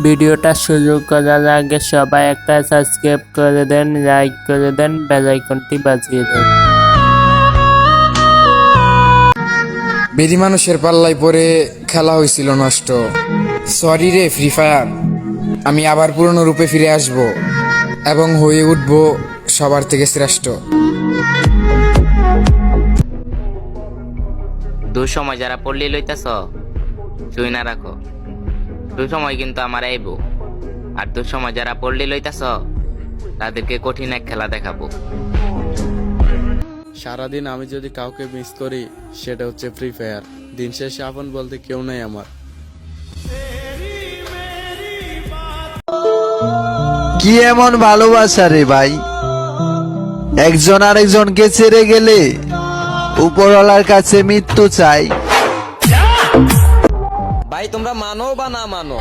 ভিডিওটা শুরু করার আগে সবাই একটা সাবস্ক্রাইব করে দেন, লাইক করে দেন, বেল আইকনটি বাজিয়ে দেন। বেদি মানুষের পাল্লায় পরে খেলা হয়েছিল নষ্ট। সরি রে ফ্রি ফায়ার, আমি আবার পুরনো রূপে ফিরে আসব এবং হয়ে উঠব সবার থেকে শ্রেষ্ঠ। দুঃসময় যারা পড়লি লইতাছ শুই না রাখো, দুঃসময় কিন্তু আমার আইব। আর দুঃসময় যারা পড়লি লইতাছ তাদেরকে কঠিন এক খেলা দেখাবো। সারাদিন আমি যদি কাউকে মিস করি সেটা হচ্ছে ফ্রি ফায়ার। দিন শেষে আপন বলতে কেউ নাই আমার। কি এমন ভালোবাসা রে ভাই, একজন আরেকজনকে ছেড়ে গেলে উপরওয়ালার কাছে মৃত্যু চাই। ভাই তোমরা মানো বা না মানো,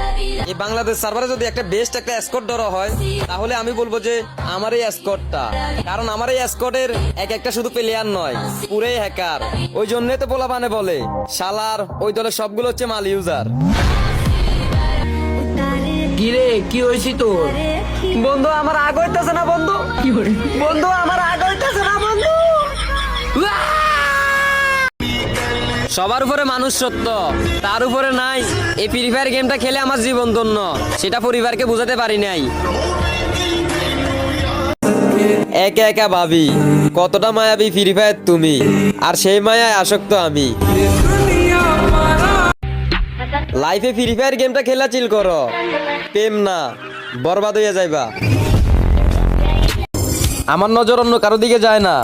এই বাংলাদেশ সার্ভারে যদি একটা বেস্ট একটা এসকর্ট ধরা হয় তাহলে আমি বলবো যে আমার এই এসকর্টটা, কারণ আমার এই এসকর্টের এক একটা শুধু প্লেয়ার নয়, পুরাই হ্যাকার। ওই জন্যই তো পোলাপানে বলে শালার ওই দলের সবগুলো হচ্ছে মাল ইউজার। কিরে কি হয়েছি তোর? বন্ধু আমার আগ হইতেছে না বন্ধু, বন্ধু আমার আগ হইতেছে না বন্ধু। সবার উপরে মানুষ সত্য, তার উপরে নাই এই ফ্রি ফায়ার গেমটা খেলে আমার জীবন ধন্য, সেটা পরিবারকে বোঝাতে পারি নাই। একা একা ভাবি কতটা মায়াবী ফ্রি ফায়ার তুমি, আর সেই মায়ায় আসক্ত আমি। লাইফে ফ্রি ফায়ার গেমটা খেলা চিল করো, প্রেম না বরবাদ হইয়া যাইবা। আমার নজর অন্য কারো দিকে যায় না,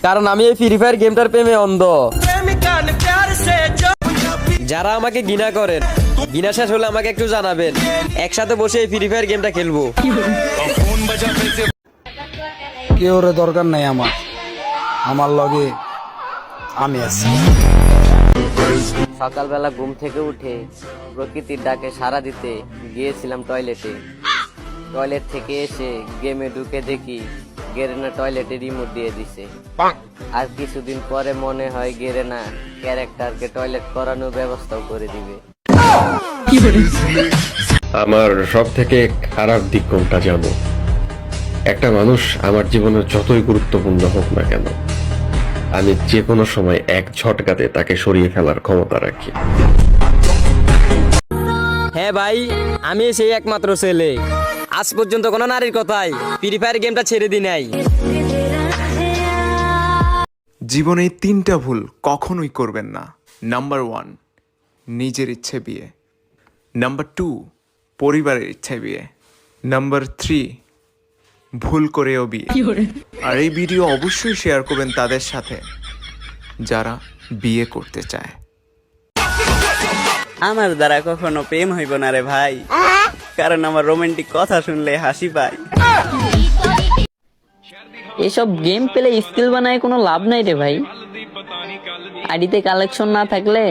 কারণ আমি এই ফ্রি ফায়ার গেমটার প্রেমে অন্ধ। যারা আমাকে ঘৃণা করেন, ঘৃণা শেষ হলে আমাকে একটু জানাবেন, একসাথে বসে এই ফ্রি ফায়ার গেমটা খেলবো। কেউ দরকার নাই আমার লগে আমি আছি। সকালবেলা ঘুম থেকে উঠে প্রকৃতির ডাকে সাড়া দিতে গিয়েছিলাম টয়লেটে। টয়লেট থেকে এসে গেমে ঢুকে দেখি গেরেনা টয়লেটে রিমোট দিয়ে দিছে। আর কিছুদিন পরে মনে হয় গেরেনা ক্যারেক্টারকে টয়লেট করানোর ব্যবস্থাও করে দিবে। আমার সব থেকে খারাপ দিক কোনটা জানো? একটা মানুষ আমার জীবনের যতই গুরুত্বপূর্ণ হোক না কেন, আমি যে কোনো সময় এক ঝটকাতে তাকে সরিয়ে ফেলার ক্ষমতা রাখি। হ্যাঁ ভাই, আমি সেই একমাত্র ছেলে, আজ পর্যন্ত কোনো নারীর কথাই ফ্রি ফায়ার গেমটা ছেড়ে দি নাই। জীবনে এই 3টা ভুল কখনোই করবেন না। নাম্বার 1, নিজের ইচ্ছে বিয়ে। নাম্বার 2, পরিবারের ইচ্ছায় বিয়ে। নাম্বার 3, ভুল করেও বিয়ে। আর এই ভিডিও অবশ্যই শেয়ার করবেন তাদের সাথে যারা বিয়ে করতে চায়। আমার দ্বারা কখনো প্রেম হইব না রে ভাই, কারণ আমার রোমান্টিক কথা শুনলে হাসি পায়। এসব গেম পেলে স্কিল বানায় কোনো লাভ নাই রে ভাই। আইডিতে কালেকশন না থাকলে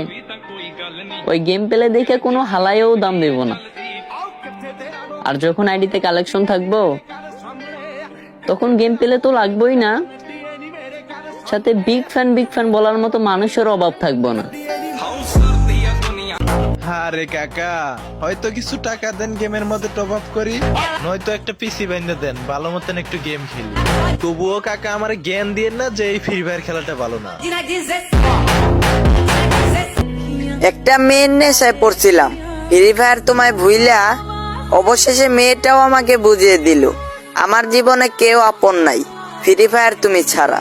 ওই গেম পেলে দেখে কোনো হালায়ও দাম দেব না। আর যখন আইডিতে কালেকশন থাকবো তখন গেম পেলে তো লাগবেই না, সাথে বিগ ফ্যান বলার মতো মানুষের অভাব থাকবো না। আরে কাকা, হয়তো কিছু টাকা দেন গেমের মধ্যে টপ আপ করি, নয়তো একটা পিসি বাইন্দা দেন, ভালো মতন একটু গেম খেলি। তবুও কাকা আমার জ্ঞান দিয়ে না যে এই ফ্রি ফায়ার খেলাটা ভালো না। একটা মেয়ের নেশায় পড়ছিলাম, ফ্রি ফায়ার তোমায় ভুইলা অবশেষে মেয়েটাও আমাকে বুঝিয়ে দিল আমার জীবনে কেউ আপন নাই, ফ্রি ফায়ার তুমি ছাড়া।